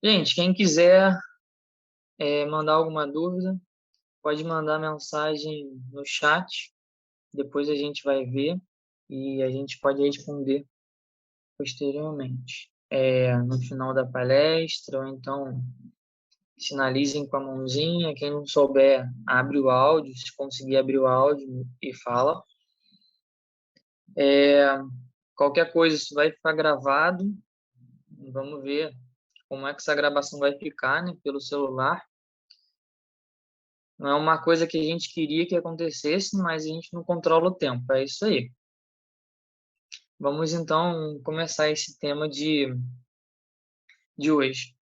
Gente, quem quiser mandar alguma dúvida, pode mandar mensagem no chat. Depois a gente vai ver e a gente pode responder posteriormente. No final da palestra, ou então sinalizem com a mãozinha. Quem não souber, abre o áudio, se conseguir abrir o áudio e fala. Qualquer coisa, isso vai ficar gravado. Vamos ver como é que essa gravação vai ficar, né, pelo celular. Não é uma coisa que a gente queria que acontecesse, mas a gente não controla o tempo. É isso aí. Vamos então começar esse tema de hoje.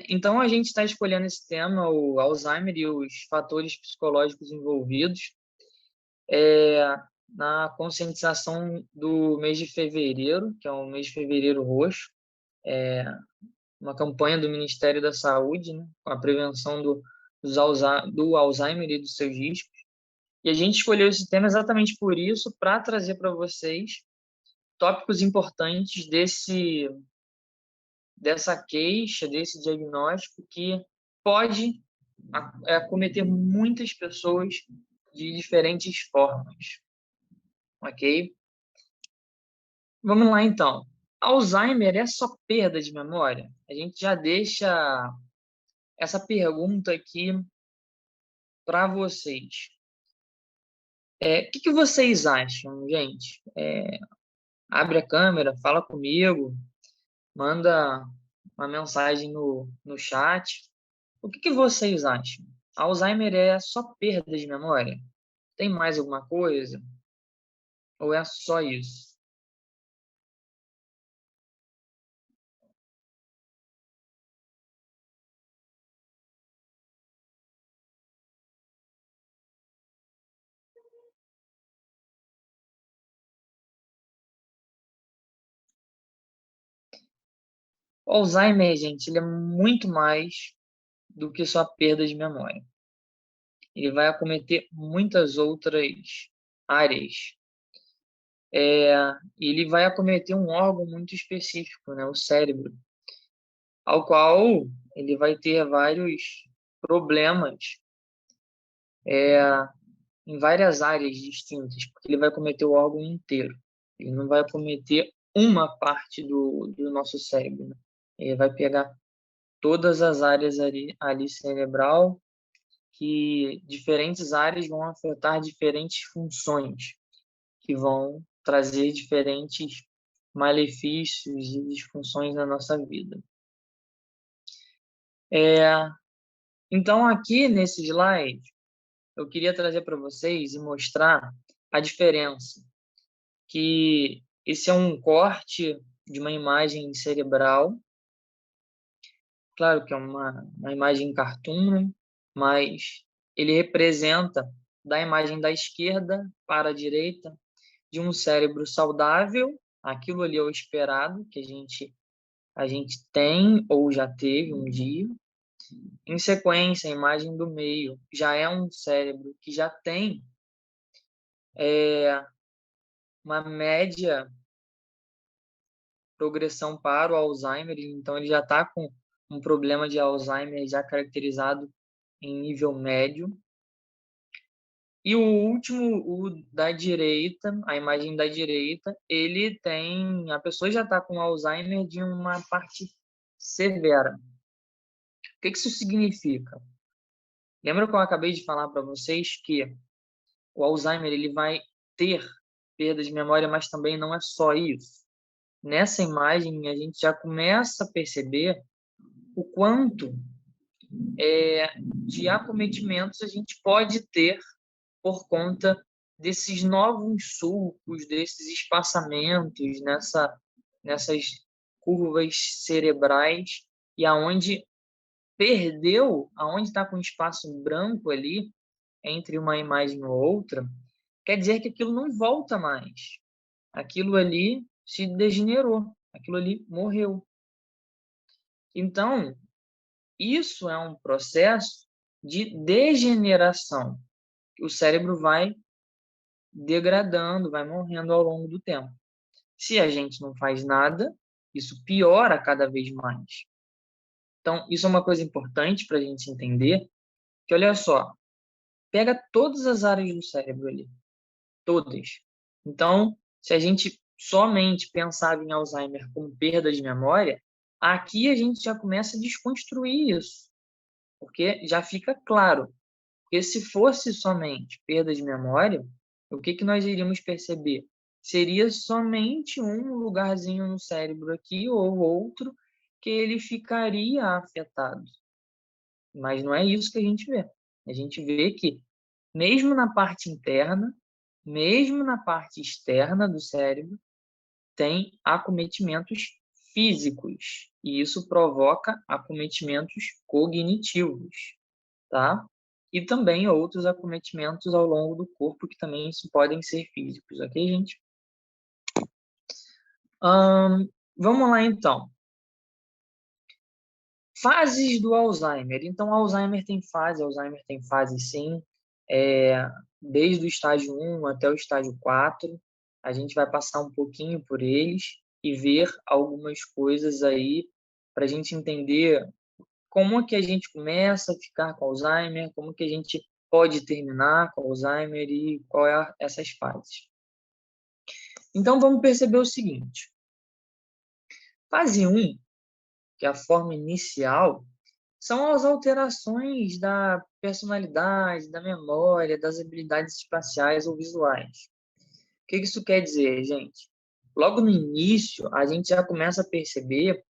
Então, a gente está escolhendo esse tema, o Alzheimer e os fatores psicológicos envolvidos, na conscientização do mês de fevereiro, que é o mês de fevereiro roxo, uma campanha do Ministério da Saúde, né, com a prevenção do Alzheimer e dos seus riscos. E a gente escolheu esse tema exatamente por isso, para trazer para vocês tópicos importantes dessa queixa, desse diagnóstico que pode acometer muitas pessoas de diferentes formas, ok? Vamos lá, então. Alzheimer é só perda de memória? A gente já deixa essa pergunta aqui para vocês. O que vocês acham, gente? Abre a câmera, fala comigo, manda uma mensagem no chat. O que vocês acham? Alzheimer é só perda de memória? Tem mais alguma coisa? Ou é só isso? O Alzheimer, gente, ele é muito mais do que só perda de memória. Ele vai acometer muitas outras áreas. Ele vai acometer um órgão muito específico, né, o cérebro, ao qual ele vai ter vários problemas em várias áreas distintas, porque ele vai cometer o órgão inteiro. Ele não vai cometer uma parte do nosso cérebro, né? Ele vai pegar todas as áreas ali cerebral, que diferentes áreas vão afetar diferentes funções, que vão trazer diferentes malefícios e disfunções na nossa vida. Então, aqui nesse slide, eu queria trazer para vocês e mostrar a diferença, que esse é um corte de uma imagem cerebral, claro que é uma imagem cartoon, né? Mas ele representa da imagem da esquerda para a direita de um cérebro saudável, aquilo ali é o esperado, que a gente tem ou já teve um dia. Em sequência, a imagem do meio já é um cérebro que já tem uma média progressão para o Alzheimer, então ele já está com um problema de Alzheimer já caracterizado em nível médio. E o último, o da direita, a imagem da direita, a pessoa já está com Alzheimer de uma parte severa. O que isso significa? Lembra que eu acabei de falar para vocês que o Alzheimer ele vai ter perda de memória, mas também não é só isso. Nessa imagem, a gente já começa a perceber o quanto de acometimentos a gente pode ter por conta desses novos sulcos, desses espaçamentos nessas curvas cerebrais, e aonde está com espaço branco ali, entre uma imagem e outra, quer dizer que aquilo não volta mais. Aquilo ali se degenerou, aquilo ali morreu. Então, isso é um processo de degeneração. O cérebro vai degradando, vai morrendo ao longo do tempo. Se a gente não faz nada, isso piora cada vez mais. Então, isso é uma coisa importante para a gente entender, que olha só, pega todas as áreas do cérebro ali, todas. Então, se a gente somente pensava em Alzheimer como perda de memória, aqui a gente já começa a desconstruir isso, porque já fica claro. Porque se fosse somente perda de memória, o que que nós iríamos perceber? Seria somente um lugarzinho no cérebro aqui ou outro que ele ficaria afetado. Mas não é isso que a gente vê. A gente vê que, mesmo na parte interna, mesmo na parte externa do cérebro, tem acometimentos físicos. E isso provoca acometimentos cognitivos, tá? E também outros acometimentos ao longo do corpo que também isso podem ser físicos, ok, gente? Vamos lá, então. Fases do Alzheimer. Então, Alzheimer tem fase sim. Desde o estágio 1 até o estágio 4, a gente vai passar um pouquinho por eles e ver algumas coisas aí para a gente entender como que a gente começa a ficar com Alzheimer, como que a gente pode terminar com Alzheimer e qual é essas fases. Então, vamos perceber o seguinte. Fase 1, que é a forma inicial, são as alterações da personalidade, da memória, das habilidades espaciais ou visuais. O que isso quer dizer, gente? Logo no início, a gente já começa a perceber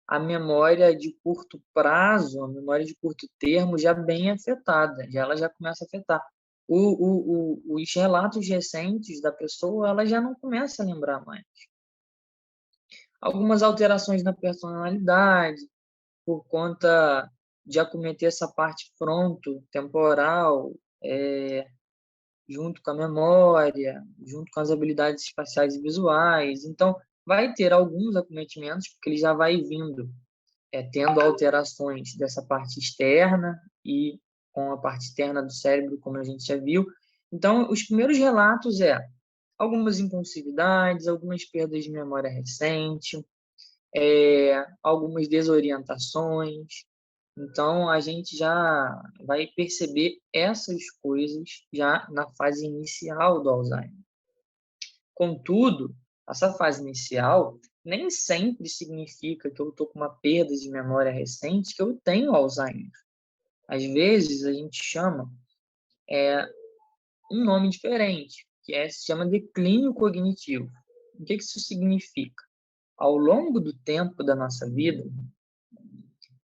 a memória de curto prazo, a memória de curto termo já bem afetada, ela já começa a afetar. Os relatos recentes da pessoa, ela já não começa a lembrar mais. Algumas alterações na personalidade, por conta de acometer essa parte fronto-temporal, junto com a memória, junto com as habilidades espaciais e visuais. Então, vai ter alguns acometimentos, porque ele já vai vindo tendo alterações dessa parte externa e com a parte externa do cérebro, como a gente já viu. Então, os primeiros relatos algumas impulsividades, algumas perdas de memória recente, algumas desorientações. Então, a gente já vai perceber essas coisas já na fase inicial do Alzheimer. Contudo, essa fase inicial nem sempre significa que eu estou com uma perda de memória recente, que eu tenho Alzheimer. Às vezes, a gente chama um nome diferente, que se chama declínio cognitivo. O que isso significa? Ao longo do tempo da nossa vida,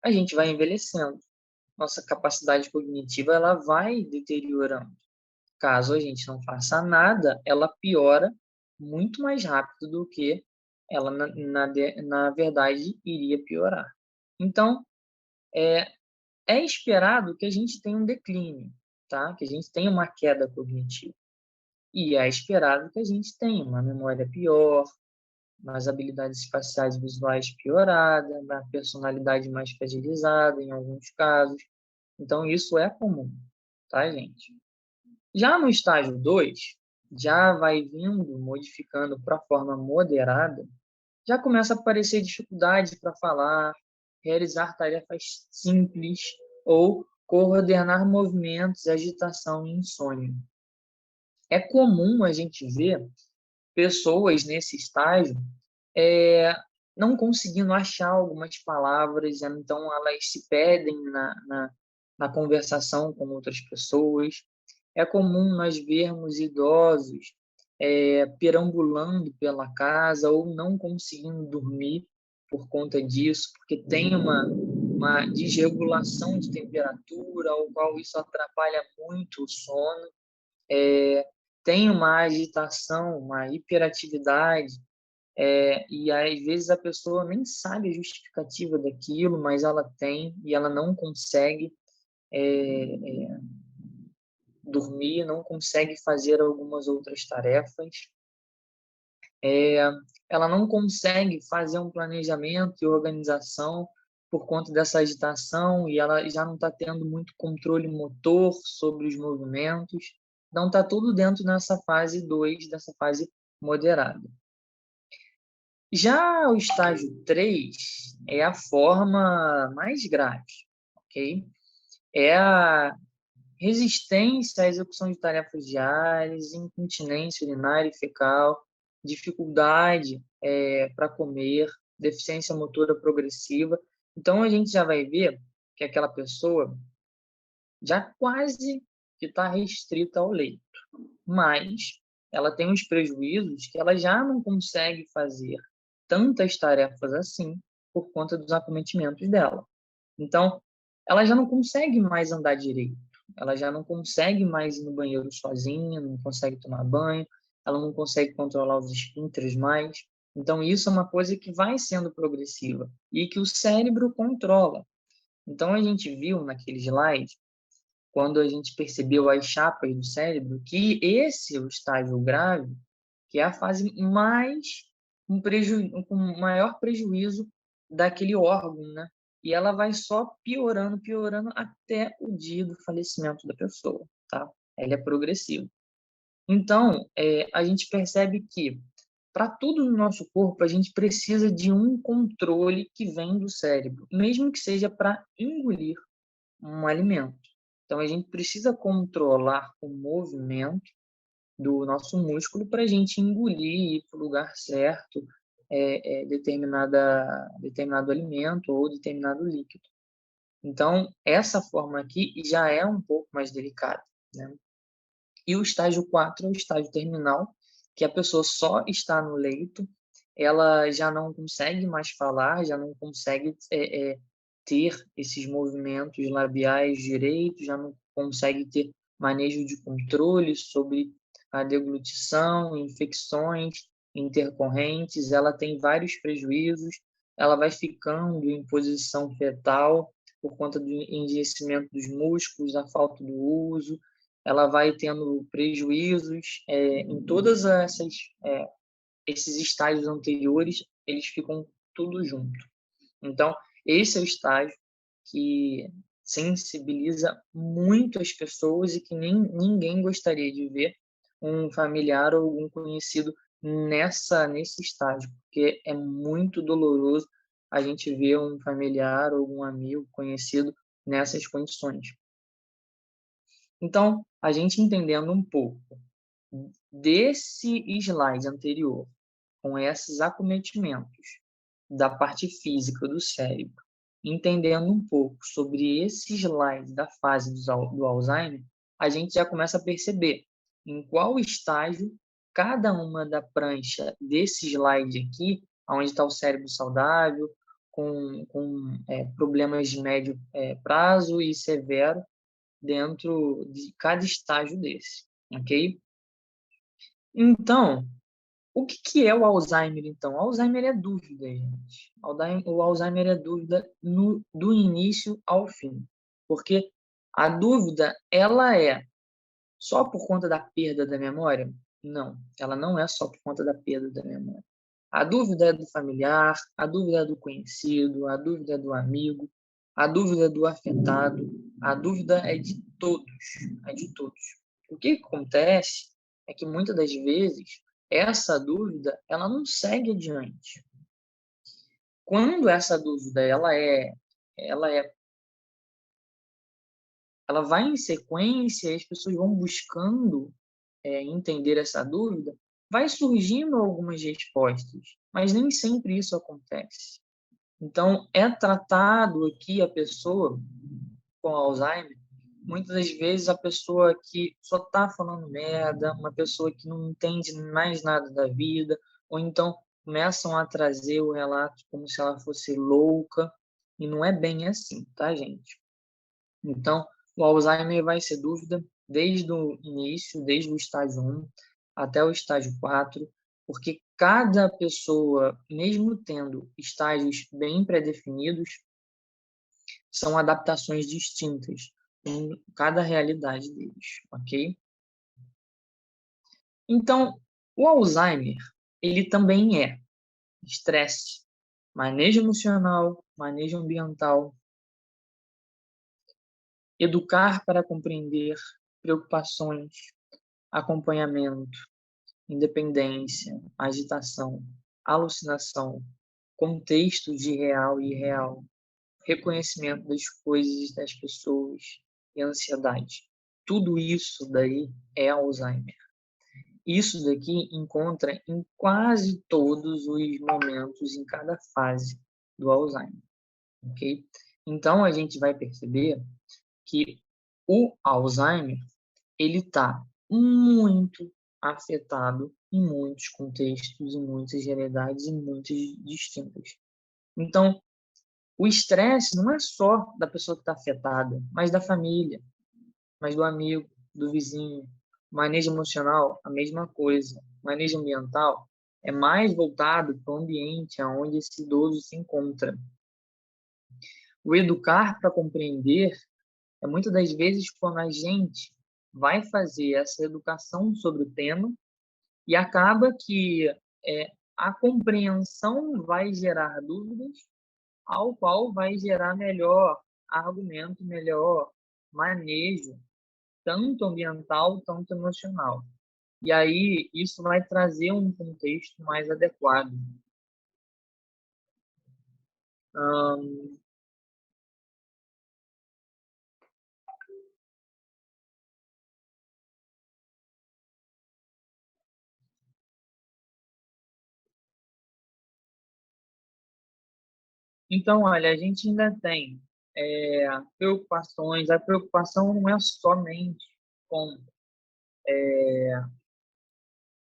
a gente vai envelhecendo. Nossa capacidade cognitiva ela vai deteriorando. Caso a gente não faça nada, ela piora muito mais rápido do que ela, na verdade, iria piorar. Então, é esperado que a gente tenha um declínio, tá? Que a gente tenha uma queda cognitiva. E é esperado que a gente tenha uma memória pior, umas habilidades espaciais e visuais pioradas, uma personalidade mais fragilizada em alguns casos. Então, isso é comum, tá, gente? Já no estágio 2, já vai vindo modificando para a forma moderada, já começa a aparecer dificuldade para falar, realizar tarefas simples ou coordenar movimentos, agitação e insônia. É comum a gente ver pessoas nesse estágio não conseguindo achar algumas palavras, então elas se perdem na conversação com outras pessoas. É comum nós vermos idosos perambulando pela casa ou não conseguindo dormir por conta disso, porque tem uma desregulação de temperatura, ao qual isso atrapalha muito o sono. Tem uma agitação, uma hiperatividade, e às vezes a pessoa nem sabe a justificativa daquilo, mas ela tem e ela não consegue dormir, não consegue fazer algumas outras tarefas. Ela não consegue fazer um planejamento e organização por conta dessa agitação e ela já não está tendo muito controle motor sobre os movimentos. Então, está tudo dentro dessa fase 2, dessa fase moderada. Já o estágio 3 é a forma mais grave, ok? É a resistência à execução de tarefas diárias, incontinência urinária e fecal, dificuldade para comer, deficiência motora progressiva. Então, a gente já vai ver que aquela pessoa já quase que está restrita ao leito, mas ela tem uns prejuízos que ela já não consegue fazer tantas tarefas assim por conta dos acometimentos dela. Então, ela já não consegue mais andar direito, ela já não consegue mais ir no banheiro sozinha, não consegue tomar banho, ela não consegue controlar os esfíncteres mais. Então, isso é uma coisa que vai sendo progressiva e que o cérebro controla. Então, a gente viu naquele slide, quando a gente percebeu as chapas do cérebro, que esse é o estágio grave, que é a fase mais com maior prejuízo daquele órgão, né? E ela vai só piorando, piorando até o dia do falecimento da pessoa, tá? Ela é progressiva. Então, a gente percebe que para tudo no nosso corpo a gente precisa de um controle que vem do cérebro, mesmo que seja para engolir um alimento. Então, a gente precisa controlar o movimento do nosso músculo para a gente engolir e ir para o lugar certo determinado alimento ou determinado líquido. Então, essa forma aqui já é um pouco mais delicada, né? E o estágio 4 é o estágio terminal, que a pessoa só está no leito, ela já não consegue mais falar, já não consegue ter esses movimentos labiais direitos, já não consegue ter manejo de controle sobre a deglutição, infecções intercorrentes, ela tem vários prejuízos, ela vai ficando em posição fetal por conta do enrijecimento dos músculos, a falta do uso, ela vai tendo prejuízos em todas esses estágios anteriores, eles ficam tudo junto. Então, esse é o estágio que sensibiliza muito as pessoas e que ninguém gostaria de ver um familiar ou um conhecido nesse estágio, porque é muito doloroso a gente ver um familiar ou um amigo conhecido nessas condições. Então, a gente entendendo um pouco desse slide anterior, com esses acometimentos da parte física do cérebro, entendendo um pouco sobre esse slide da fase do Alzheimer, a gente já começa a perceber em qual estágio cada uma da prancha desse slide aqui, onde está o cérebro saudável, com problemas de médio prazo e severo, dentro de cada estágio desse, ok? Então, o que é o Alzheimer, então? O Alzheimer é dúvida, gente. O Alzheimer é dúvida do início ao fim. Porque a dúvida, ela é só por conta da perda da memória? Não, ela não é só por conta da perda da memória. A dúvida é do familiar, a dúvida é do conhecido, a dúvida é do amigo, a dúvida é do afetado, a dúvida é de todos, é de todos. O que acontece é que muitas das vezes essa dúvida ela não segue adiante. Quando essa dúvida ela é ela vai em sequência e as pessoas vão buscando entender essa dúvida, vai surgindo algumas respostas, mas nem sempre isso acontece. Então, é tratado aqui a pessoa com Alzheimer, muitas das vezes a pessoa que só está falando merda, uma pessoa que não entende mais nada da vida, ou então começam a trazer o relato como se ela fosse louca, e não é bem assim, tá, gente? Então, o Alzheimer vai ser dúvida desde o início, desde o estágio 1 até o estágio 4, porque cada pessoa, mesmo tendo estágios bem pré-definidos, são adaptações distintas em cada realidade deles, ok? Então, o Alzheimer, ele também é estresse, manejo emocional, manejo ambiental, educar para compreender, preocupações, acompanhamento, independência, agitação. alucinação, contexto de real e irreal, reconhecimento das coisas, das pessoas e ansiedade. Tudo isso daí é Alzheimer. Isso daqui encontra em quase todos os momentos, em cada fase do Alzheimer, ok? Então, a gente vai perceber que o Alzheimer, ele está muito afetado em muitos contextos, em muitas realidades, em muitas distintas. Então, o estresse não é só da pessoa que está afetada, mas da família, mas do amigo, do vizinho. Manejo emocional, a mesma coisa. Manejo ambiental é mais voltado para o ambiente onde esse idoso se encontra. O educar para compreender é muitas das vezes quando a gente vai fazer essa educação sobre o tema e acaba que a compreensão vai gerar dúvidas, ao qual vai gerar melhor argumento, melhor manejo, tanto ambiental, tanto emocional. E aí, isso vai trazer um contexto mais adequado. Então, olha, a gente ainda tem preocupações. A preocupação não é somente com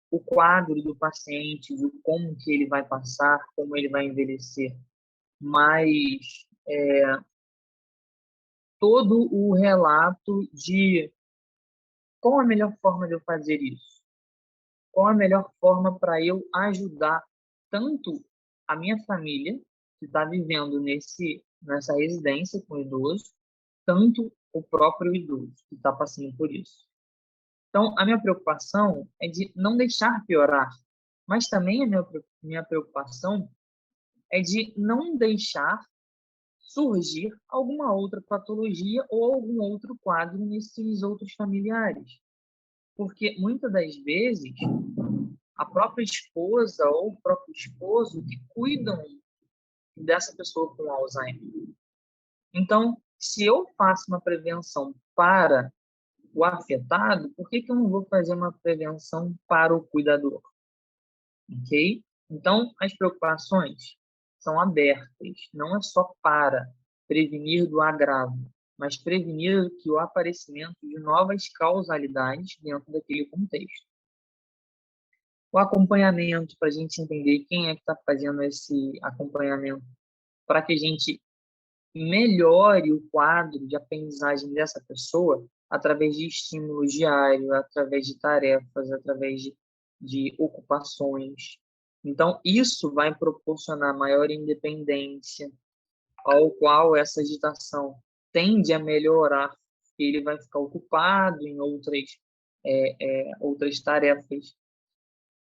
o quadro do paciente, de como que ele vai passar, como ele vai envelhecer, mas todo o relato de qual a melhor forma de eu fazer isso, qual a melhor forma para eu ajudar tanto a minha família, que está vivendo nessa residência com o idoso, tanto o próprio idoso, que está passando por isso. Então, a minha preocupação é de não deixar piorar, mas também a minha preocupação é de não deixar surgir alguma outra patologia ou algum outro quadro nesses outros familiares. Porque muitas das vezes a própria esposa ou o próprio esposo que cuidam dessa pessoa com Alzheimer. Então, se eu faço uma prevenção para o afetado, por que eu não vou fazer uma prevenção para o cuidador? Ok? Então, as preocupações são abertas, não é só para prevenir do agravo, mas prevenir que o aparecimento de novas causalidades dentro daquele contexto. O acompanhamento, para a gente entender quem é que está fazendo esse acompanhamento, para que a gente melhore o quadro de aprendizagem dessa pessoa através de estímulos diários, através de tarefas, através de ocupações. Então, isso vai proporcionar maior independência, ao qual essa agitação tende a melhorar. Ele vai ficar ocupado em outras tarefas.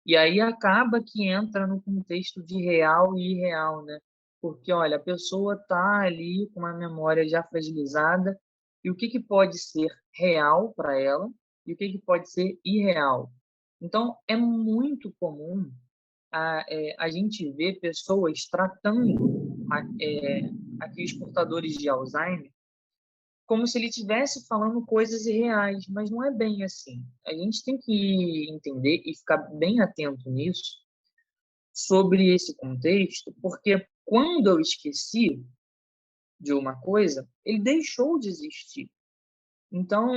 E aí acaba que entra no contexto de real e irreal, né? Porque, olha, a pessoa está ali com uma memória já fragilizada, e o que pode ser real para ela e o que pode ser irreal. Então, é muito comum a gente ver pessoas tratando aqueles portadores de Alzheimer como se ele estivesse falando coisas irreais, mas não é bem assim. A gente tem que entender e ficar bem atento nisso, sobre esse contexto, porque quando eu esqueci de uma coisa, ele deixou de existir. Então,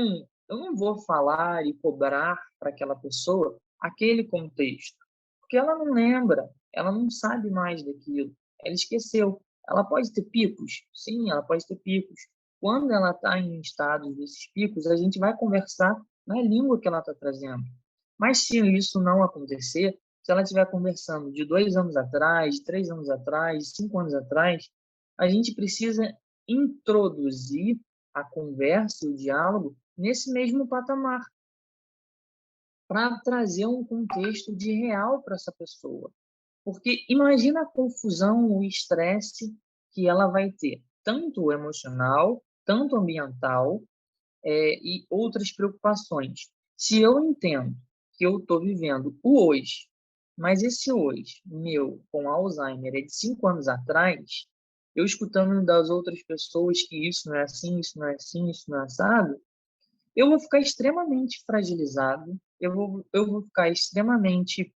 eu não vou falar e cobrar para aquela pessoa aquele contexto, porque ela não lembra, ela não sabe mais daquilo, ela esqueceu. Ela pode ter picos? Sim, ela pode ter picos. Quando ela está em estados desses picos, a gente vai conversar na língua que ela está trazendo. Mas se isso não acontecer, se ela estiver conversando de 2 anos atrás, de 3 anos atrás, de 5 anos atrás, a gente precisa introduzir a conversa, o diálogo, nesse mesmo patamar, para trazer um contexto de real para essa pessoa. Porque imagina a confusão, o estresse que ela vai ter, tanto emocional, tanto ambiental, e outras preocupações. Se eu entendo que eu estou vivendo o hoje, Mas esse hoje, meu, com Alzheimer, é de 5 anos atrás, eu escutando das outras pessoas que isso não é assim, isso não é assim, isso não é assado, eu vou ficar extremamente fragilizado, eu vou ficar extremamente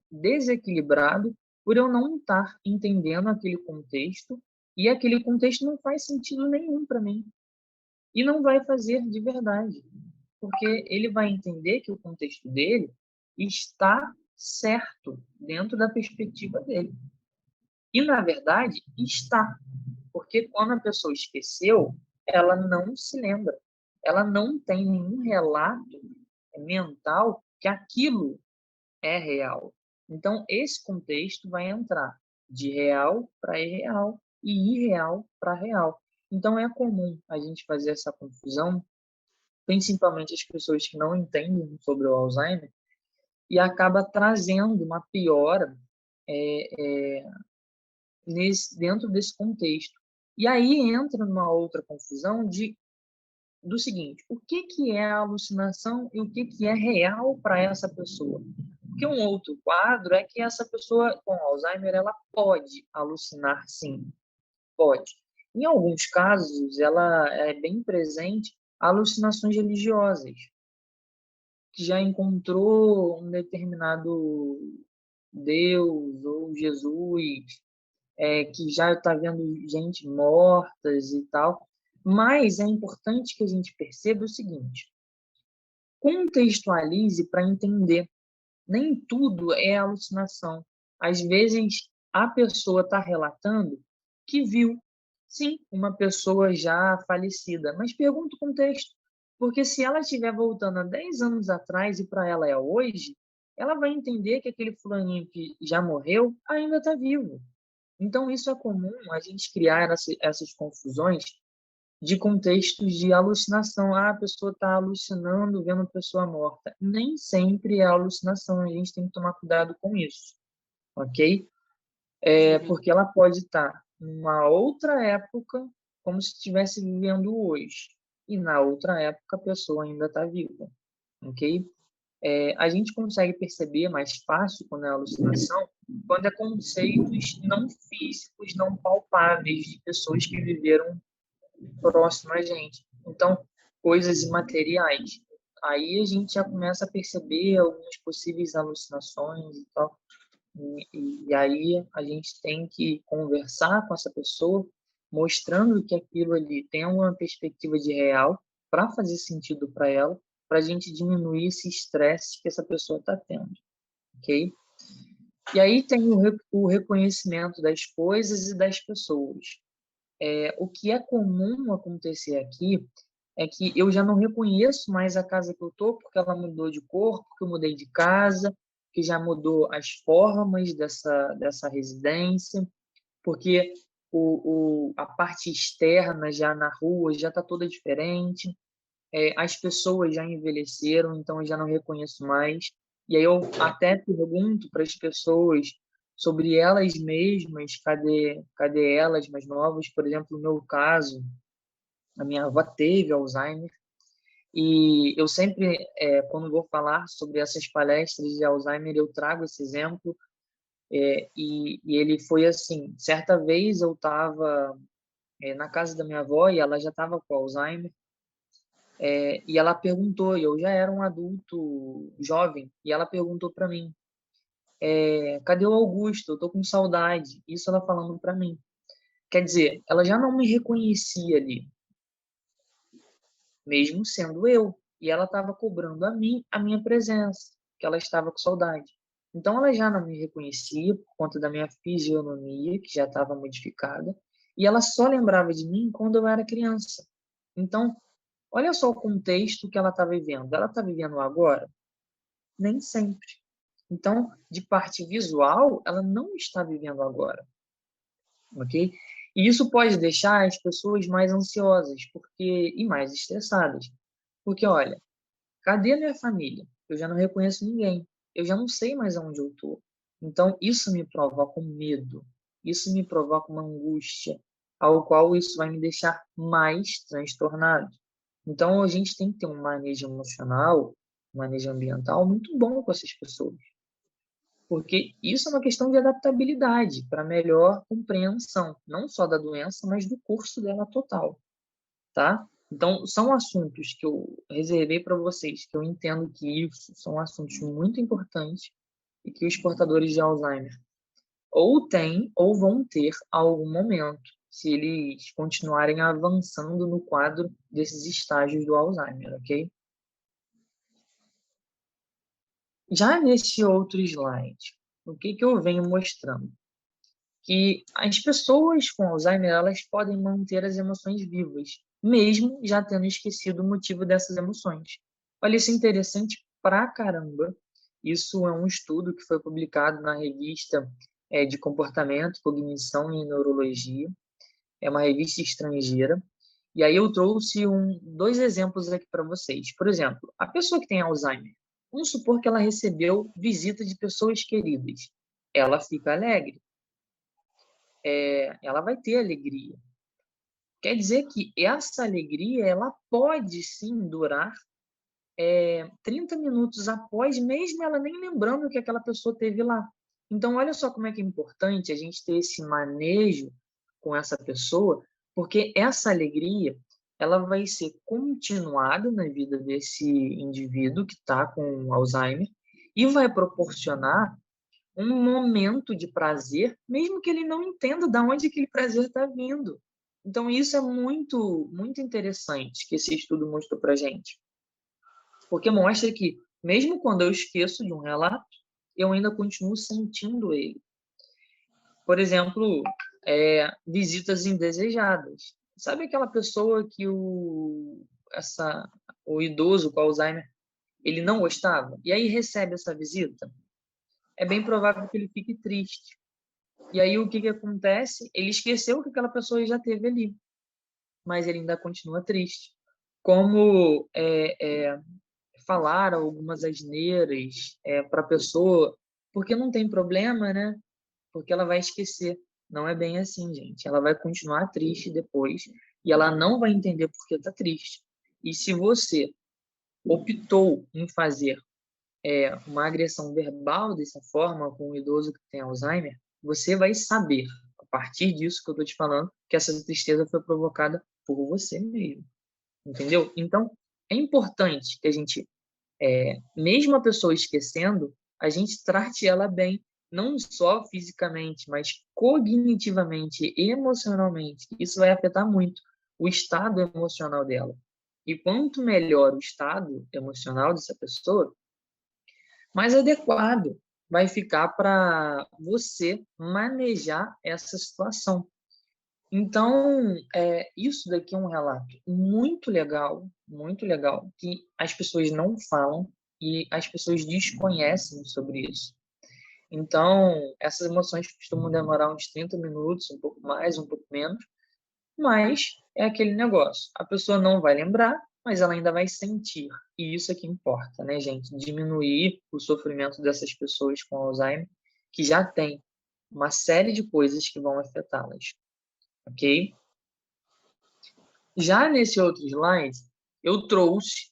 desequilibrado por eu não estar entendendo aquele contexto, e aquele contexto não faz sentido nenhum para mim. E não vai fazer de verdade, porque ele vai entender que o contexto dele está certo dentro da perspectiva dele. E, na verdade, está. Porque quando a pessoa esqueceu, ela não se lembra. Ela não tem nenhum relato mental que aquilo é real. Então, esse contexto vai entrar de real para irreal e irreal para real. Então, é comum a gente fazer essa confusão, principalmente as pessoas que não entendem sobre o Alzheimer, e acaba trazendo uma piora dentro desse contexto. E aí entra numa outra confusão do seguinte: o que é alucinação e o que é real para essa pessoa? Porque um outro quadro é que essa pessoa com Alzheimer ela pode alucinar, sim, pode. Em alguns casos, ela é bem presente alucinações religiosas, que já encontrou um determinado Deus ou Jesus, que já está vendo gente mortas e tal. Mas é importante que a gente perceba o seguinte: contextualize para entender. Nem tudo é alucinação. Às vezes, a pessoa está relatando que viu, sim, uma pessoa já falecida, mas pergunta o contexto. Porque se ela estiver voltando a 10 anos atrás e para ela é hoje, ela vai entender que aquele fulaninho que já morreu ainda está vivo. Então, isso é comum a gente criar essas confusões de contextos de alucinação. Ah, a pessoa está alucinando vendo a pessoa morta. Nem sempre é alucinação, a gente tem que tomar cuidado com isso, ok? Porque ela pode estar numa outra época, como se estivesse vivendo hoje, e na outra época a pessoa ainda está viva, ok? A gente consegue perceber mais fácil quando é alucinação, quando é conceitos não físicos, não palpáveis de pessoas que viveram próximo a gente. Então, coisas imateriais. Aí a gente já começa a perceber algumas possíveis alucinações e tal. E aí a gente tem que conversar com essa pessoa, mostrando que aquilo ali tem uma perspectiva de real, para fazer sentido para ela, para a gente diminuir esse estresse que essa pessoa está tendo, ok? E aí tem o reconhecimento das coisas e das pessoas. O que é comum acontecer aqui é que eu já não reconheço mais a casa que eu tô, porque ela mudou de cor, porque eu mudei de casa, que já mudou as formas dessa residência, porque a parte externa já na rua já está toda diferente, as pessoas já envelheceram, então eu já não reconheço mais. E aí eu até pergunto para as pessoas sobre elas mesmas, cadê elas mais novas? Por exemplo, no meu caso, a minha avó teve Alzheimer, e eu sempre, quando vou falar sobre essas palestras de Alzheimer, eu trago esse exemplo, e ele foi assim: certa vez eu estava na casa da minha avó e ela já estava com Alzheimer, e ela perguntou, e eu já era um adulto jovem, e ela perguntou para mim: cadê o Augusto? Eu tô com saudade. Isso ela falando para mim. Quer dizer, ela já não me reconhecia ali, mesmo sendo eu. E ela estava cobrando a mim a minha presença, que ela estava com saudade. Então ela já não me reconhecia por conta da minha fisionomia, que já estava modificada, e ela só lembrava de mim quando eu era criança. Então, olha só o contexto que ela está vivendo. Ela está vivendo agora? Nem sempre. Então, de parte visual, ela não está vivendo agora, ok? E isso pode deixar as pessoas mais ansiosas e mais estressadas. Porque, olha, cadê a minha família? Eu já não reconheço ninguém. Eu já não sei mais aonde eu estou. Então, isso me provoca um medo. Isso me provoca uma angústia, ao qual isso vai me deixar mais transtornado. Então, a gente tem que ter um manejo emocional, um manejo ambiental muito bom com essas pessoas. porque isso é uma questão de adaptabilidade para melhor compreensão, não só da doença, mas do curso dela total, tá? Então, são assuntos que eu reservei para vocês, que eu entendo que isso são assuntos muito importantes e que os portadores de Alzheimer ou têm ou vão ter a algum momento, se eles continuarem avançando no quadro desses estágios do Alzheimer, ok? Já nesse outro slide, o que eu venho mostrando? Que as pessoas com Alzheimer, elas podem manter as emoções vivas, mesmo já tendo esquecido o motivo dessas emoções. Olha, isso é interessante pra caramba. Isso é um estudo que foi publicado na revista de Comportamento, Cognição e Neurologia. É uma revista estrangeira. E aí eu trouxe dois exemplos aqui para vocês. Por exemplo, a pessoa que tem Alzheimer, vamos supor que ela recebeu visita de pessoas queridas. Ela fica alegre, ela vai ter alegria. Quer dizer que essa alegria ela pode sim durar 30 minutos após, mesmo ela nem lembrando que aquela pessoa teve lá. Então, olha só como é que é importante a gente ter esse manejo com essa pessoa, porque essa alegria ela vai ser continuada na vida desse indivíduo que está com Alzheimer e vai proporcionar um momento de prazer, mesmo que ele não entenda de onde aquele prazer está vindo. Então, isso é muito, muito interessante que esse estudo mostrou para gente. Porque mostra que, mesmo quando eu esqueço de um relato, eu ainda continuo sentindo ele. Por exemplo, visitas indesejadas. Sabe aquela pessoa que o idoso com Alzheimer, ele não gostava? E aí recebe essa visita? É bem provável que ele fique triste. E aí o que acontece? Ele esqueceu que aquela pessoa já teve ali, mas ele ainda continua triste. Como falar algumas asneiras para a pessoa, porque não tem problema, né? Porque ela vai esquecer. Não é bem assim, gente. Ela vai continuar triste depois e ela não vai entender por que está triste. E se você optou em fazer uma agressão verbal dessa forma com um idoso que tem Alzheimer, você vai saber, a partir disso que eu estou te falando, que essa tristeza foi provocada por você mesmo. Entendeu? Então, é importante que a gente, mesmo a pessoa esquecendo, a gente trate ela bem, não só fisicamente, mas cognitivamente, emocionalmente. Isso vai afetar muito o estado emocional dela. E quanto melhor o estado emocional dessa pessoa, mais adequado vai ficar para você manejar essa situação. Então, isso daqui é um relato muito legal, que as pessoas não falam e as pessoas desconhecem sobre isso. Então, essas emoções costumam demorar uns 30 minutos, um pouco mais, um pouco menos, mas é aquele negócio. A pessoa não vai lembrar, mas ela ainda vai sentir. E isso é que importa, né, gente? Diminuir o sofrimento dessas pessoas com Alzheimer, que já tem uma série de coisas que vão afetá-las, ok? Já nesse outro slide, eu trouxe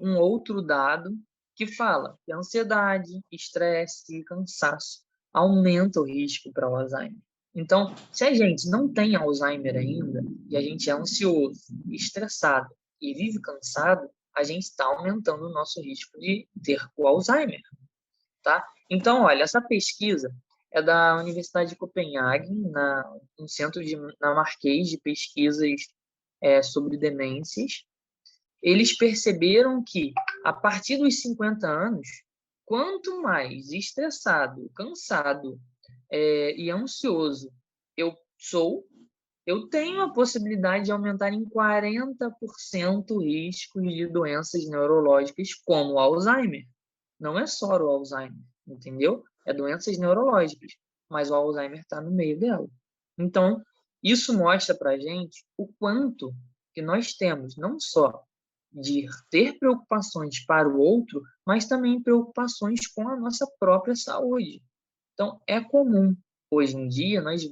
um outro dado que fala que a ansiedade, estresse e cansaço aumentam o risco para o Alzheimer. Então, se a gente não tem Alzheimer ainda, e a gente é ansioso, estressado e vive cansado, a gente está aumentando o nosso risco de ter o Alzheimer, tá? Então, olha, essa pesquisa é da Universidade de Copenhague, no centro dinamarquês de pesquisas sobre demências. Eles perceberam que, a partir dos 50 anos, quanto mais estressado, cansado e ansioso eu sou, eu tenho a possibilidade de aumentar em 40% o risco de doenças neurológicas como o Alzheimer. Não é só o Alzheimer, entendeu? É doenças neurológicas, mas o Alzheimer está no meio dela. Então, isso mostra para a gente o quanto que nós temos, não só de ter preocupações para o outro, mas também preocupações com a nossa própria saúde. Então, é comum, hoje em dia, nós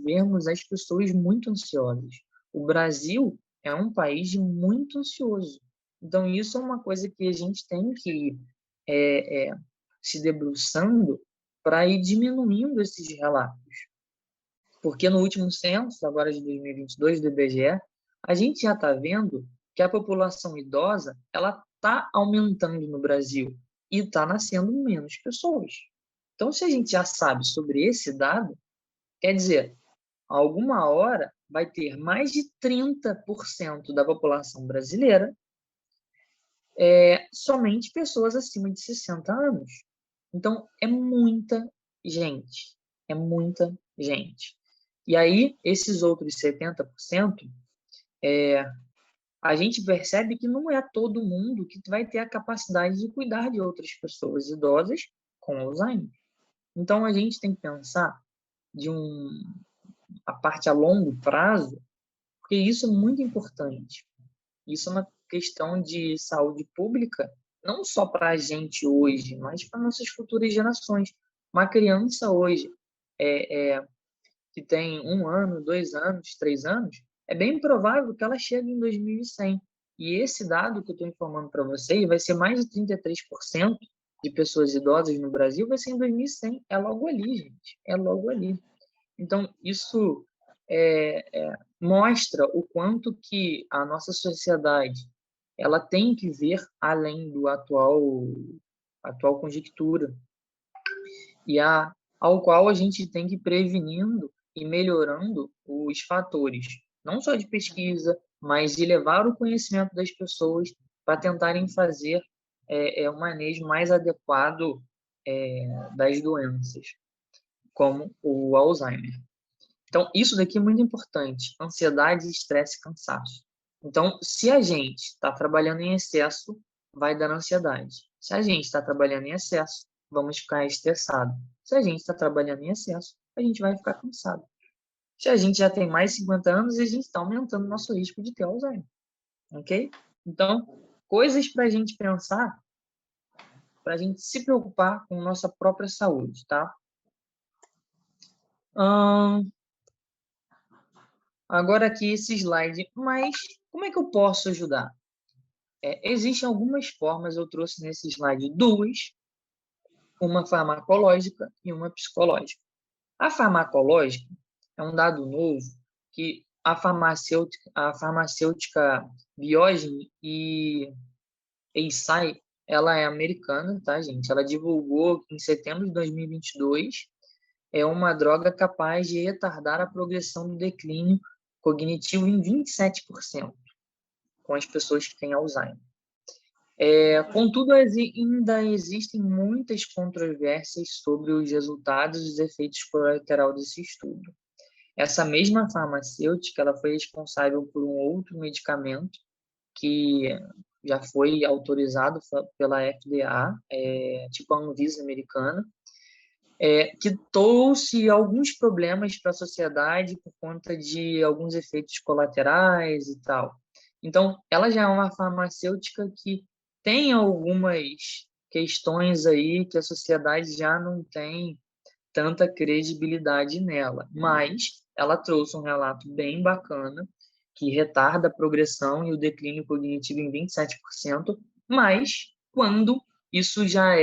vermos as pessoas muito ansiosas. O Brasil é um país muito ansioso. Então, isso é uma coisa que a gente tem que é, é, se debruçando para ir diminuindo esses relatos. Porque no último censo, agora de 2022, do IBGE, a gente já está vendo que a população idosa ela está aumentando no Brasil e está nascendo menos pessoas. Então, se a gente já sabe sobre esse dado, quer dizer, alguma hora vai ter mais de 30% da população brasileira somente pessoas acima de 60 anos. Então, é muita gente. É muita gente. E aí, esses outros 70%, a gente percebe que não é todo mundo que vai ter a capacidade de cuidar de outras pessoas idosas com Alzheimer. Então, a gente tem que pensar a parte a longo prazo, porque isso é muito importante. Isso é uma questão de saúde pública, não só para a gente hoje, mas para nossas futuras gerações. Uma criança hoje que tem 1 ano, 2 anos, 3 anos, é bem provável que ela chegue em 2100. E esse dado que eu estou informando para vocês vai ser mais de 33% de pessoas idosas no Brasil, vai ser em 2100. É logo ali, gente. É logo ali. Então, isso mostra o quanto que a nossa sociedade ela tem que ver além do atual conjectura e ao qual a gente tem que ir prevenindo e melhorando os fatores, não só de pesquisa, mas de levar o conhecimento das pessoas para tentarem fazer um manejo mais adequado das doenças, como o Alzheimer. Então, isso daqui é muito importante: ansiedade, estresse, cansaço. Então, se a gente está trabalhando em excesso, vai dar ansiedade. Se a gente está trabalhando em excesso, vamos ficar estressado. Se a gente está trabalhando em excesso, a gente vai ficar cansado. Se a gente já tem mais de 50 anos, a gente está aumentando o nosso risco de ter Alzheimer. Ok? Então, coisas para a gente pensar, para a gente se preocupar com nossa própria saúde, tá? Agora aqui esse slide, mas como é que eu posso ajudar? Existem algumas formas, eu trouxe nesse slide duas, uma farmacológica e uma psicológica. A farmacológica é um dado novo que a farmacêutica Biogen e Eisai, ela é americana, tá, gente? Ela divulgou em setembro de 2022, uma droga capaz de retardar a progressão do declínio cognitivo em 27% com as pessoas que têm Alzheimer. Contudo, ainda existem muitas controvérsias sobre os resultados e os efeitos colaterais desse estudo. Essa mesma farmacêutica ela foi responsável por um outro medicamento que já foi autorizado pela FDA, tipo a Anvisa americana, que trouxe alguns problemas para a sociedade por conta de alguns efeitos colaterais e tal. Então, ela já é uma farmacêutica que tem algumas questões aí que a sociedade já não tem tanta credibilidade nela, mas ela trouxe um relato bem bacana que retarda a progressão e o declínio cognitivo em 27%, mas quando isso já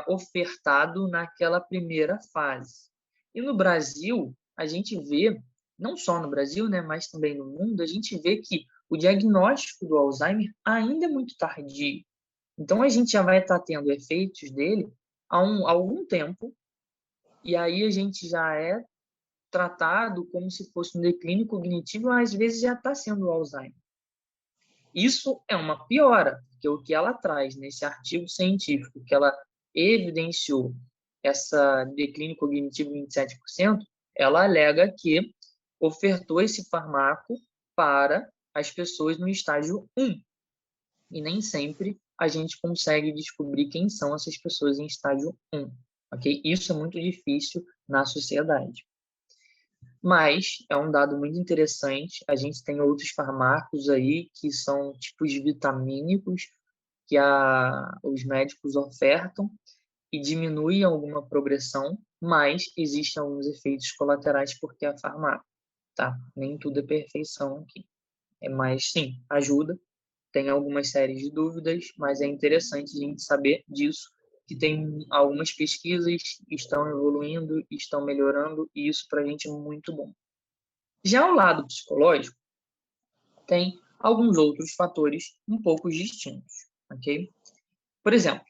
ofertado naquela primeira fase. E no Brasil, a gente vê, não só no Brasil, né, mas também no mundo, a gente vê que o diagnóstico do Alzheimer ainda é muito tardio. Então, a gente já vai estar tendo efeitos dele há algum tempo, e aí a gente já é tratado como se fosse um declínio cognitivo, mas às vezes já está sendo Alzheimer. Isso é uma piora, porque o que ela traz nesse artigo científico, que ela evidenciou essa declínio cognitivo em 27%, ela alega que ofertou esse fármaco para as pessoas no estágio 1. E nem sempre a gente consegue descobrir quem são essas pessoas em estágio 1. Okay? Isso é muito difícil na sociedade. Mas é um dado muito interessante. A gente tem outros fármacos aí que são tipos vitamínicos que os médicos ofertam e diminuem alguma progressão, mas existem alguns efeitos colaterais porque é fármaco, tá? Nem tudo é perfeição aqui. Mas sim, ajuda. Tem algumas séries de dúvidas, mas é interessante a gente saber disso que tem algumas pesquisas que estão evoluindo, estão melhorando, e isso para a gente é muito bom. Já o lado psicológico tem alguns outros fatores um pouco distintos, ok? Por exemplo,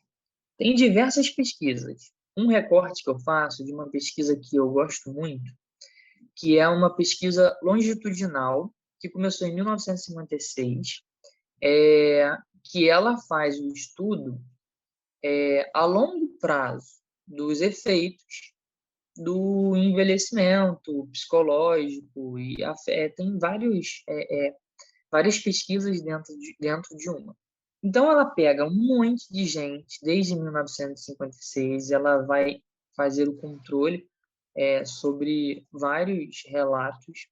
tem diversas pesquisas. Um recorte que eu faço de uma pesquisa que eu gosto muito, que é uma pesquisa longitudinal, que começou em 1956, que ela faz o estudo a longo prazo dos efeitos do envelhecimento psicológico e tem várias pesquisas dentro de uma. Então, ela pega um monte de gente, desde 1956, ela vai fazer o controle sobre vários relatos,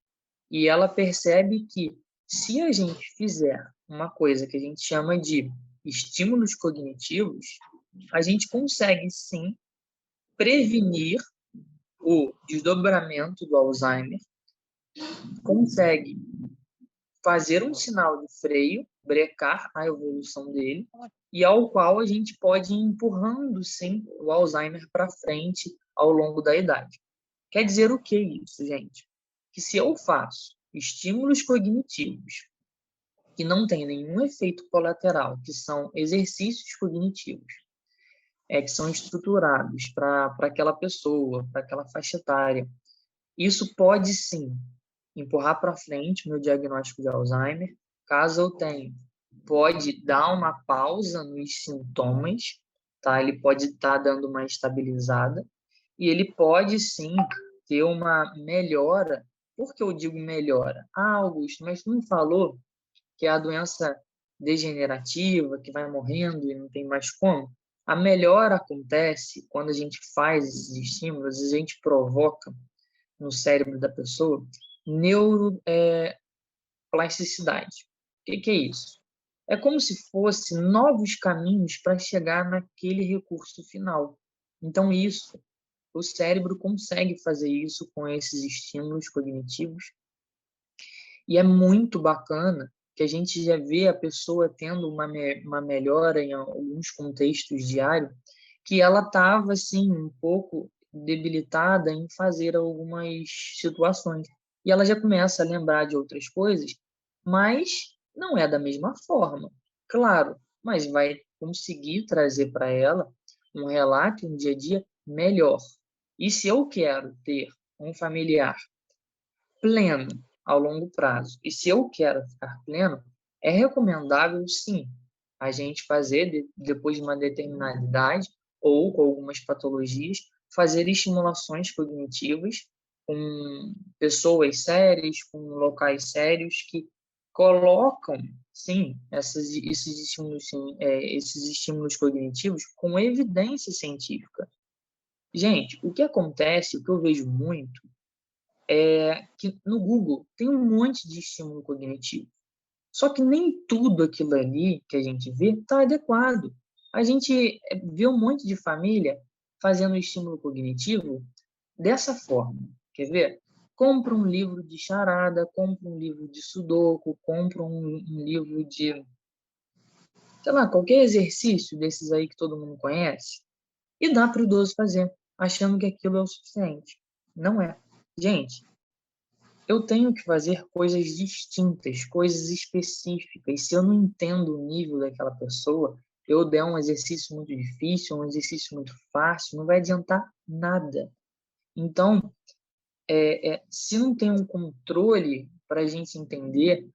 e ela percebe que se a gente fizer uma coisa que a gente chama de estímulos cognitivos, a gente consegue, sim, prevenir o desdobramento do Alzheimer, consegue fazer um sinal de freio, brecar a evolução dele, e ao qual a gente pode ir empurrando, sim, o Alzheimer para frente ao longo da idade. Quer dizer o que isso, gente? Que se eu faço estímulos cognitivos que não têm nenhum efeito colateral, que são exercícios cognitivos, que são estruturados para aquela pessoa, para aquela faixa etária, isso pode, sim, empurrar para frente o meu diagnóstico de Alzheimer. Caso eu tenha, pode dar uma pausa nos sintomas, tá? Ele pode estar dando uma estabilizada e ele pode, sim, ter uma melhora. Por que eu digo melhora? Ah, Augusto, mas tu não falou que é a doença degenerativa, que vai morrendo e não tem mais como? A melhora acontece quando a gente faz esses estímulos, a gente provoca no cérebro da pessoa neuroplasticidade. O que é isso? É como se fosse novos caminhos para chegar naquele recurso final. Então, o cérebro consegue fazer isso com esses estímulos cognitivos, e é muito bacana que a gente já vê a pessoa tendo uma melhora em alguns contextos diários, que ela estava, assim, um pouco debilitada em fazer algumas situações. E ela já começa a lembrar de outras coisas, mas não é da mesma forma, claro, mas vai conseguir trazer para ela um relato, um dia a dia melhor. E se eu quero ter um familiar pleno ao longo prazo, e se eu quero ficar pleno, é recomendável, sim, a gente fazer, depois de uma determinada idade, ou com algumas patologias, fazer estimulações cognitivas com pessoas sérias, com locais sérios, que colocam, sim, esses estímulos cognitivos com evidência científica. Gente, o que acontece, o que eu vejo muito, que no Google tem um monte de estímulo cognitivo. Só que nem tudo aquilo ali que a gente vê está adequado. A gente vê um monte de família fazendo estímulo cognitivo dessa forma. Quer ver? Compra um livro de charada, compra um livro de sudoku, compra um livro de, sei lá, qualquer exercício desses aí que todo mundo conhece, e dá para o idoso fazer, achando que aquilo é o suficiente. Não é. Gente, eu tenho que fazer coisas distintas, coisas específicas. Se eu não entendo o nível daquela pessoa, eu der um exercício muito difícil, um exercício muito fácil, não vai adiantar nada. Então, se não tem um controle para a gente entender,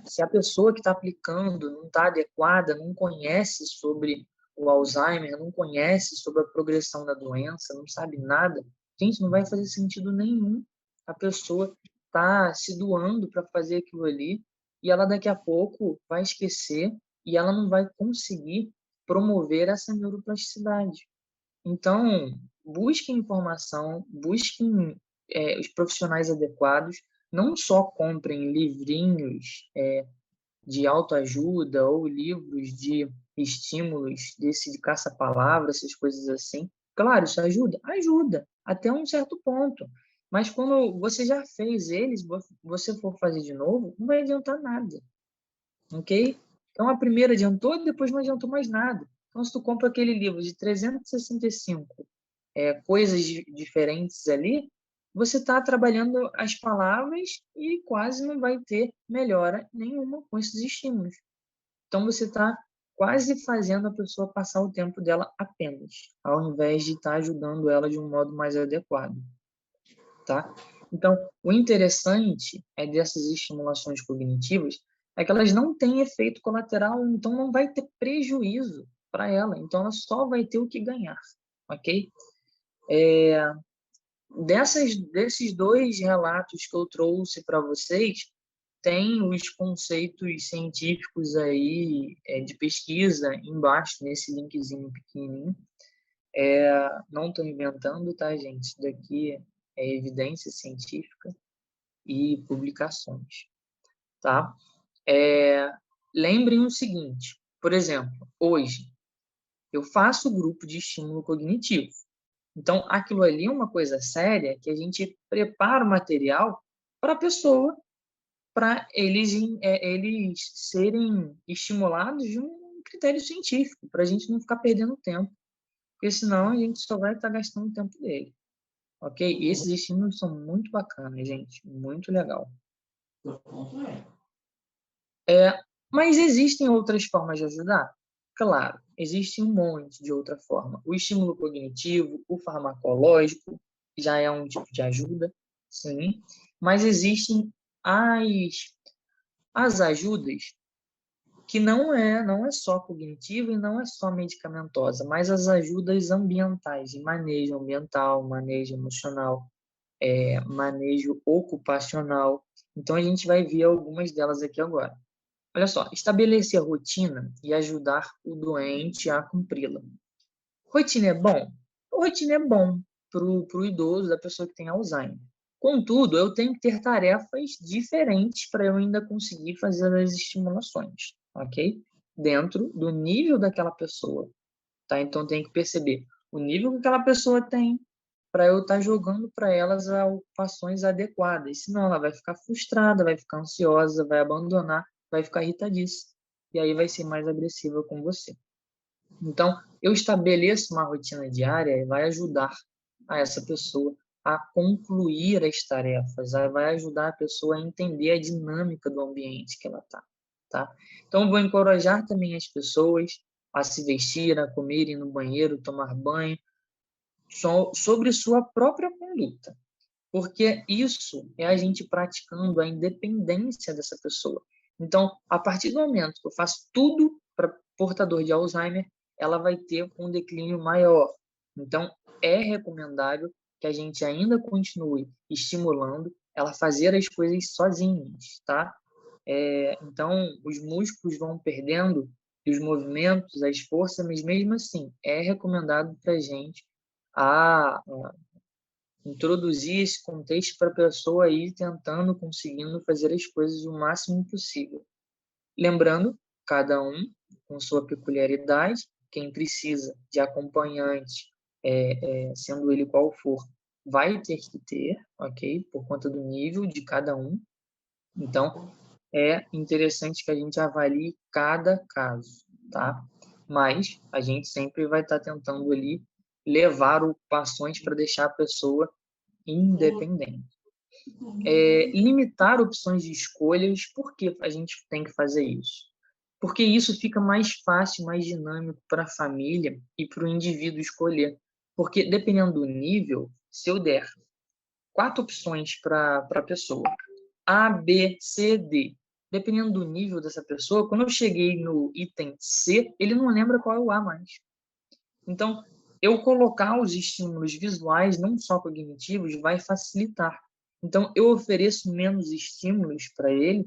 se a pessoa que está aplicando não está adequada, não conhece sobre o Alzheimer, não conhece sobre a progressão da doença, não sabe nada, gente, não vai fazer sentido nenhum a pessoa tá se doando para fazer aquilo ali, e ela daqui a pouco vai esquecer e ela não vai conseguir promover essa neuroplasticidade. Então, busquem informação, busquem os profissionais adequados, não só comprem livrinhos de autoajuda ou livros de estímulos desse de caça-palavra, essas coisas assim. Claro, isso ajuda? Ajuda, até um certo ponto. Mas quando você já fez eles, você for fazer de novo, não vai adiantar nada, ok? Então, a primeira adiantou, depois não adiantou mais nada. Então, se tu compra aquele livro de 365 coisas diferentes ali, você está trabalhando as palavras e quase não vai ter melhora nenhuma com esses estímulos. Então, você está quase fazendo a pessoa passar o tempo dela apenas, ao invés de estar ajudando ela de um modo mais adequado, tá? Então, o interessante dessas estimulações cognitivas é que elas não têm efeito colateral, então não vai ter prejuízo para ela, então ela só vai ter o que ganhar, ok? Desses dois relatos que eu trouxe para vocês, tem os conceitos científicos aí de pesquisa embaixo, nesse linkzinho pequenininho. Não estou inventando, tá, gente? Isso daqui é evidência científica e publicações, tá? Lembrem o seguinte, por exemplo, hoje eu faço grupo de estímulo cognitivo. Então, aquilo ali é uma coisa séria que a gente prepara o material para a pessoa, para eles serem estimulados de um critério científico, para a gente não ficar perdendo tempo, porque senão a gente só vai estar gastando o tempo dele, ok? E esses estímulos são muito bacanas, gente, muito legal. Mas existem outras formas de ajudar? Claro, existe um monte de outra forma. O estímulo cognitivo, o farmacológico, já é um tipo de ajuda, sim. Mas existem as ajudas que não é só cognitiva e não é só medicamentosa, mas as ajudas ambientais, de manejo ambiental, manejo emocional, manejo ocupacional. Então, a gente vai ver algumas delas aqui agora. Olha só, estabelecer rotina e ajudar o doente a cumpri-la. Rotina é bom? Rotina é bom para o idoso, da pessoa que tem Alzheimer. Contudo, eu tenho que ter tarefas diferentes para eu ainda conseguir fazer as estimulações, ok? Dentro do nível daquela pessoa, tá? Então, tem que perceber o nível que aquela pessoa tem para eu estar jogando para elas as ocupações adequadas. Senão, ela vai ficar frustrada, vai ficar ansiosa, vai abandonar, vai ficar irritadiça. E aí vai ser mais agressiva com você. Então, eu estabeleço uma rotina diária e vai ajudar a essa pessoa a concluir as tarefas, vai ajudar a pessoa a entender a dinâmica do ambiente que ela está, tá? Então, vou encorajar também as pessoas a se vestir, a comer, ir no banheiro, tomar banho, sobre sua própria conduta, porque isso é a gente praticando a independência dessa pessoa. Então, a partir do momento que eu faço tudo para portador de Alzheimer, ela vai ter um declínio maior. Então, é recomendável que a gente ainda continue estimulando ela a fazer as coisas sozinhas, tá? Então, os músculos vão perdendo os movimentos, as forças, mas mesmo assim, é recomendado para a gente a introduzir esse contexto para a pessoa ir tentando, conseguindo fazer as coisas o máximo possível. Lembrando, cada um com sua peculiaridade, quem precisa de acompanhante, sendo ele qual for, vai ter que ter, ok? Por conta do nível de cada um. Então, é interessante que a gente avalie cada caso, tá? Mas a gente sempre vai estar tentando ali levar ocupações para deixar a pessoa independente. Limitar opções de escolhas, por que a gente tem que fazer isso? Porque isso fica mais fácil, mais dinâmico para a família e para o indivíduo escolher. Porque, dependendo do nível, se eu der 4 opções para a pessoa, A, B, C, D, dependendo do nível dessa pessoa, quando eu cheguei no item C, ele não lembra qual é o A mais. Então, eu colocar os estímulos visuais, não só cognitivos, vai facilitar. Então, eu ofereço menos estímulos para ele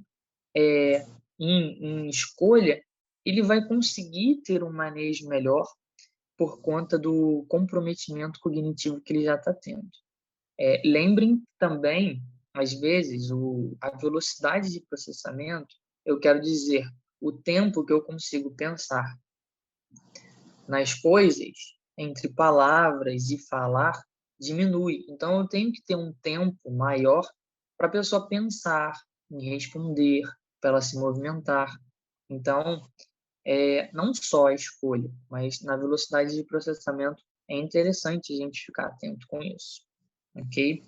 em escolha, ele vai conseguir ter um manejo melhor por conta do comprometimento cognitivo que ele já está tendo. Lembrem também, às vezes, a velocidade de processamento, eu quero dizer, o tempo que eu consigo pensar nas coisas, entre palavras e falar, diminui. Então, eu tenho que ter um tempo maior para a pessoa pensar, em responder, para ela se movimentar. Então, não só a escolha, mas na velocidade de processamento é interessante a gente ficar atento com isso, ok?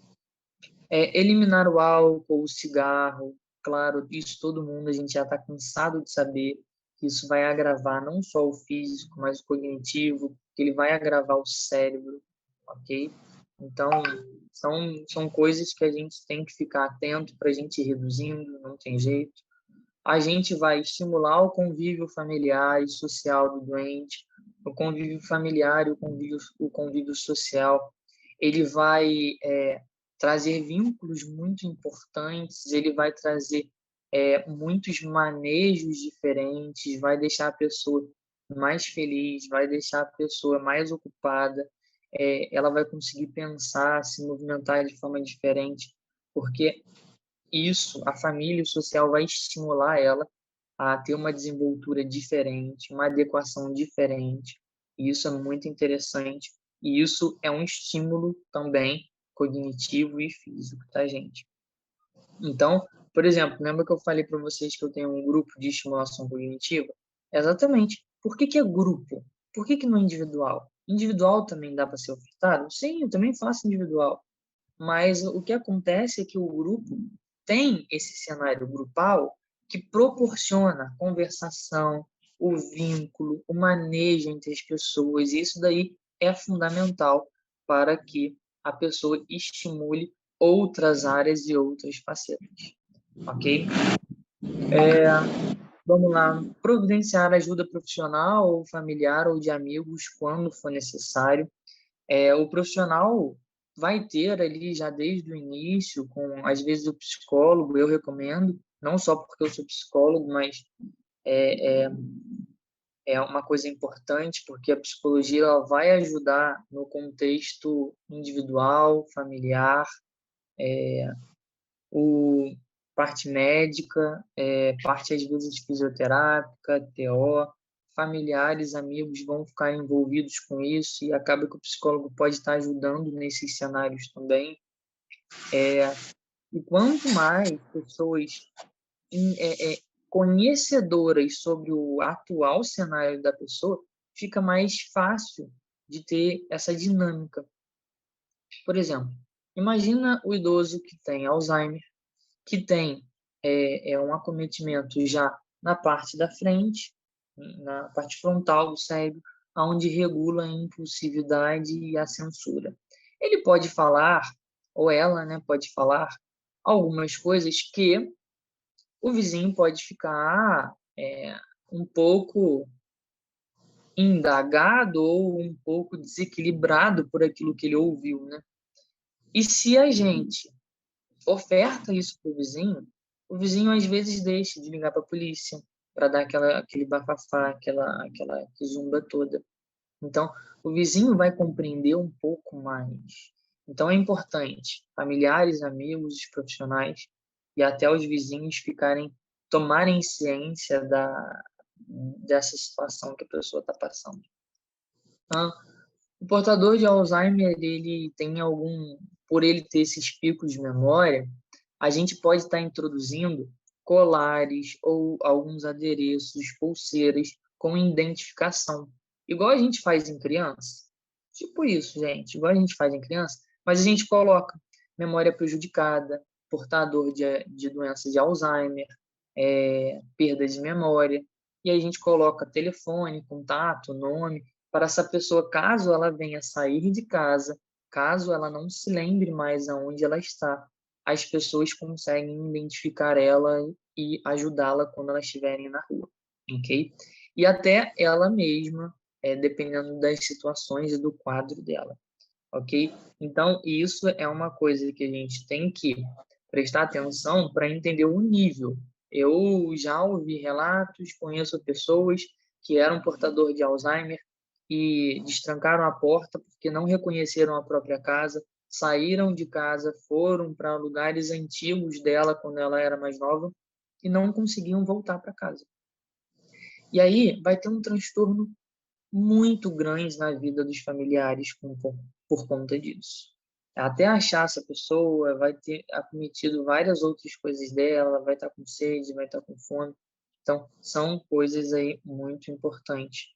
Eliminar o álcool, o cigarro, claro, isso todo mundo, a gente já está cansado de saber que isso vai agravar não só o físico, mas o cognitivo, que ele vai agravar o cérebro, ok? Então, são coisas que a gente tem que ficar atento para a gente ir reduzindo, não tem jeito. A gente vai estimular o convívio familiar e social do doente, o convívio familiar e o convívio social. Ele vai trazer vínculos muito importantes, ele vai trazer muitos manejos diferentes, vai deixar a pessoa mais feliz, vai deixar a pessoa mais ocupada, ela vai conseguir pensar, se movimentar de forma diferente, porque isso, a família e o social vai estimular ela a ter uma desenvoltura diferente, uma adequação diferente. E isso é muito interessante. E isso é um estímulo também cognitivo e físico, tá, gente? Então, por exemplo, lembra que eu falei para vocês que eu tenho um grupo de estimulação cognitiva? Exatamente. Por que é grupo? Por que não é individual? Individual também dá para ser ofertado? Sim, eu também faço individual. Mas o que acontece é que o grupo tem esse cenário grupal que proporciona conversação, o vínculo, o manejo entre as pessoas, e isso daí é fundamental para que a pessoa estimule outras áreas e outras facetas, ok? Vamos lá, providenciar ajuda profissional ou familiar ou de amigos quando for necessário. O profissional vai ter ali já desde o início, com às vezes o psicólogo, eu recomendo, não só porque eu sou psicólogo, mas é, é, é uma coisa importante, porque a psicologia ela vai ajudar no contexto individual, familiar, o parte médica, parte às vezes fisioterápica, TO, familiares, amigos vão ficar envolvidos com isso e acaba que o psicólogo pode estar ajudando nesses cenários também. E quanto mais pessoas conhecedoras sobre o atual cenário da pessoa, fica mais fácil de ter essa dinâmica. Por exemplo, imagina o idoso que tem Alzheimer, que tem um acometimento já na parte da frente, na parte frontal do cérebro, onde regula a impulsividade e a censura. Ele pode falar, ou ela, né, pode falar algumas coisas que o vizinho pode ficar um pouco indagado ou um pouco desequilibrado por aquilo que ele ouviu, né? E se a gente oferta isso para o vizinho às vezes deixa de ligar para a polícia para dar aquele bafafá, aquela zumba toda. Então, o vizinho vai compreender um pouco mais. Então, é importante familiares, amigos, profissionais e até os vizinhos tomarem ciência dessa situação que a pessoa está passando. O portador de Alzheimer, ele tem por ele ter esses picos de memória, a gente pode estar introduzindo colares ou alguns adereços, pulseiras com identificação, igual a gente faz em criança. Tipo isso, gente, igual a gente faz em criança, mas a gente coloca memória prejudicada, portador de doença de Alzheimer, perda de memória, e a gente coloca telefone, contato, nome, para essa pessoa, caso ela venha sair de casa, caso ela não se lembre mais aonde ela está, as pessoas conseguem identificar ela e ajudá-la quando elas estiverem na rua, ok? E até ela mesma, dependendo das situações e do quadro dela, ok? Então, isso é uma coisa que a gente tem que prestar atenção para entender o nível. Eu já ouvi relatos, conheço pessoas que eram portador de Alzheimer e destrancaram a porta porque não reconheceram a própria casa, saíram de casa, foram para lugares antigos dela quando ela era mais nova e não conseguiam voltar para casa. E aí vai ter um transtorno muito grande na vida dos familiares por conta disso. Até achar essa pessoa, vai ter acometido várias outras coisas dela, vai estar com sede, vai estar com fome. Então, são coisas aí muito importantes,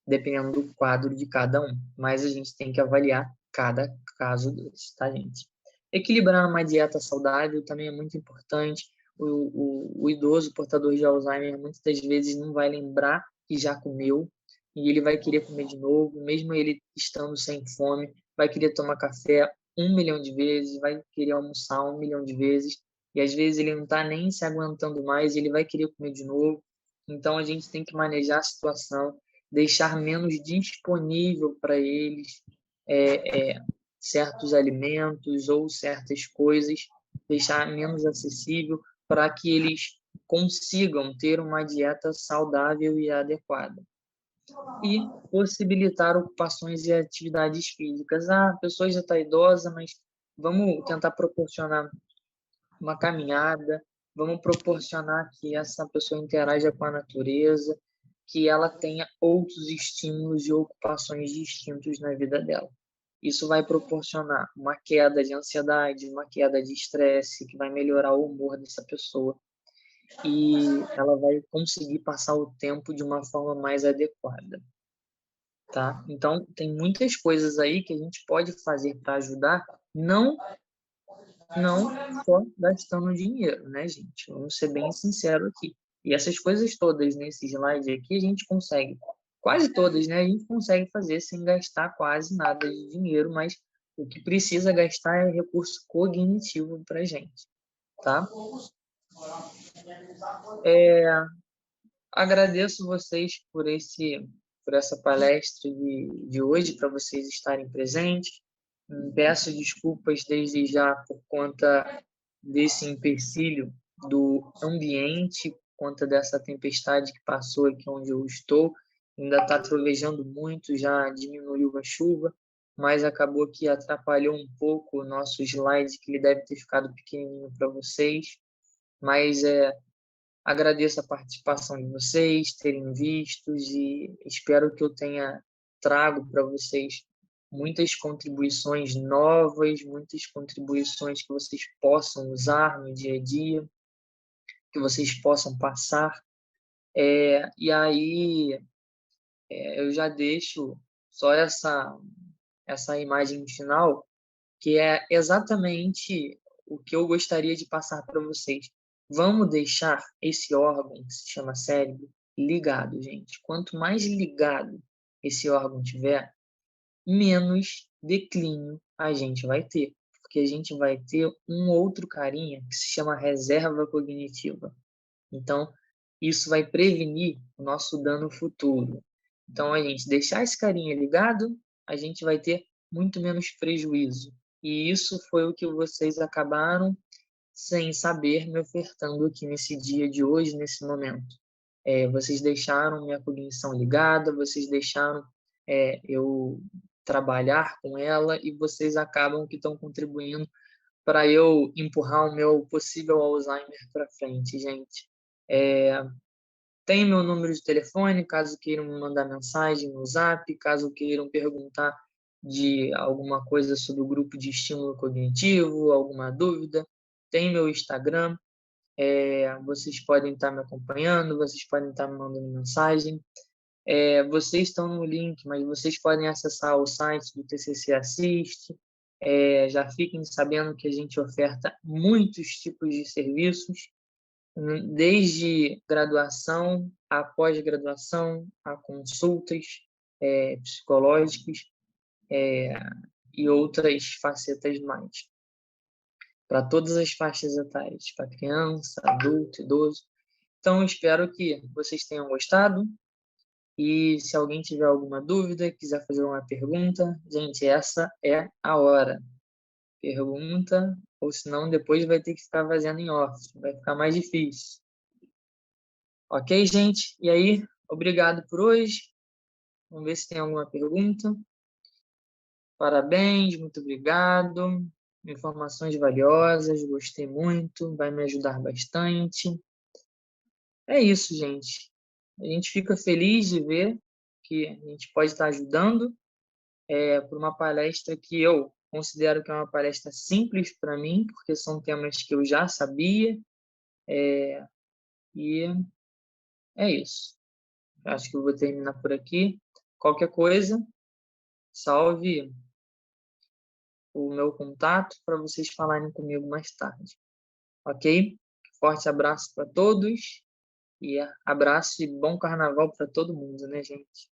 dependendo do quadro de cada um. Mas a gente tem que avaliar cada caso desse, tá, gente? Equilibrar uma dieta saudável também é muito importante. O idoso portador de Alzheimer muitas das vezes não vai lembrar que já comeu e ele vai querer comer de novo, mesmo ele estando sem fome, vai querer tomar café 1 milhão de vezes, vai querer almoçar 1 milhão de vezes e às vezes ele não está nem se aguentando mais, ele vai querer comer de novo. Então a gente tem que manejar a situação, deixar menos disponível para eles certos alimentos ou certas coisas, deixar menos acessível para que eles consigam ter uma dieta saudável e adequada. E possibilitar ocupações e atividades físicas. Ah, a pessoa já está idosa, mas vamos tentar proporcionar uma caminhada, vamos proporcionar que essa pessoa interaja com a natureza, que ela tenha outros estímulos e ocupações distintos na vida dela. Isso vai proporcionar uma queda de ansiedade, uma queda de estresse, que vai melhorar o humor dessa pessoa e ela vai conseguir passar o tempo de uma forma mais adequada, tá? Então, tem muitas coisas aí que a gente pode fazer para ajudar, não só gastando dinheiro, né, gente? Vamos ser bem sinceros aqui. E essas coisas todas nesse slide aqui a gente consegue, quase todas, né? A gente consegue fazer sem gastar quase nada de dinheiro, mas o que precisa gastar é recurso cognitivo para gente, tá? Agradeço vocês por essa palestra de hoje, para vocês estarem presentes. Peço desculpas desde já por conta desse empecilho do ambiente, por conta dessa tempestade que passou aqui onde eu estou. Ainda está trovejando muito, já diminuiu a chuva, mas acabou que atrapalhou um pouco o nosso slide, que ele deve ter ficado pequenininho para vocês. Mas agradeço a participação de vocês, terem visto, e espero que eu tenha trago para vocês muitas contribuições novas, muitas contribuições que vocês possam usar no dia a dia, que vocês possam passar. E aí eu já deixo só essa imagem final, que é exatamente o que eu gostaria de passar para vocês. Vamos deixar esse órgão, que se chama cérebro, ligado, gente. Quanto mais ligado esse órgão tiver, menos declínio a gente vai ter. Porque a gente vai ter um outro carinha que se chama reserva cognitiva. Então, isso vai prevenir o nosso dano futuro. Então, a gente deixar esse carinha ligado, a gente vai ter muito menos prejuízo. E isso foi o que vocês acabaram sem saber me ofertando aqui nesse dia de hoje, nesse momento. Vocês deixaram minha cognição ligada, vocês deixaram eu trabalhar com ela e vocês acabam que estão contribuindo para eu empurrar o meu possível Alzheimer para frente, gente. Tem meu número de telefone, caso queiram me mandar mensagem no Zap, caso queiram perguntar de alguma coisa sobre o grupo de estímulo cognitivo, alguma dúvida. Tem meu Instagram, vocês podem estar me acompanhando, vocês podem estar me mandando mensagem. Vocês estão no link, mas vocês podem acessar o site do TCC Assist. Já fiquem sabendo que a gente oferta muitos tipos de serviços, desde graduação a pós-graduação, a consultas psicológicas e outras facetas mais, para todas as faixas etárias, para criança, adulto, idoso. Então, espero que vocês tenham gostado. E se alguém tiver alguma dúvida, quiser fazer uma pergunta, gente, essa é a hora. Pergunta, ou senão depois vai ter que ficar fazendo em off, vai ficar mais difícil. Ok, gente? E aí, obrigado por hoje. Vamos ver se tem alguma pergunta. Parabéns, muito obrigado. Informações valiosas, gostei muito, vai me ajudar bastante. É isso, gente. A gente fica feliz de ver que a gente pode estar ajudando por uma palestra que eu considero que é uma palestra simples para mim, porque são temas que eu já sabia, e é isso. Acho que eu vou terminar por aqui. Qualquer coisa, salve o meu contato para vocês falarem comigo mais tarde. Ok? Forte abraço para todos e abraço e bom carnaval para todo mundo, né, gente?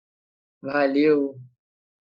Valeu!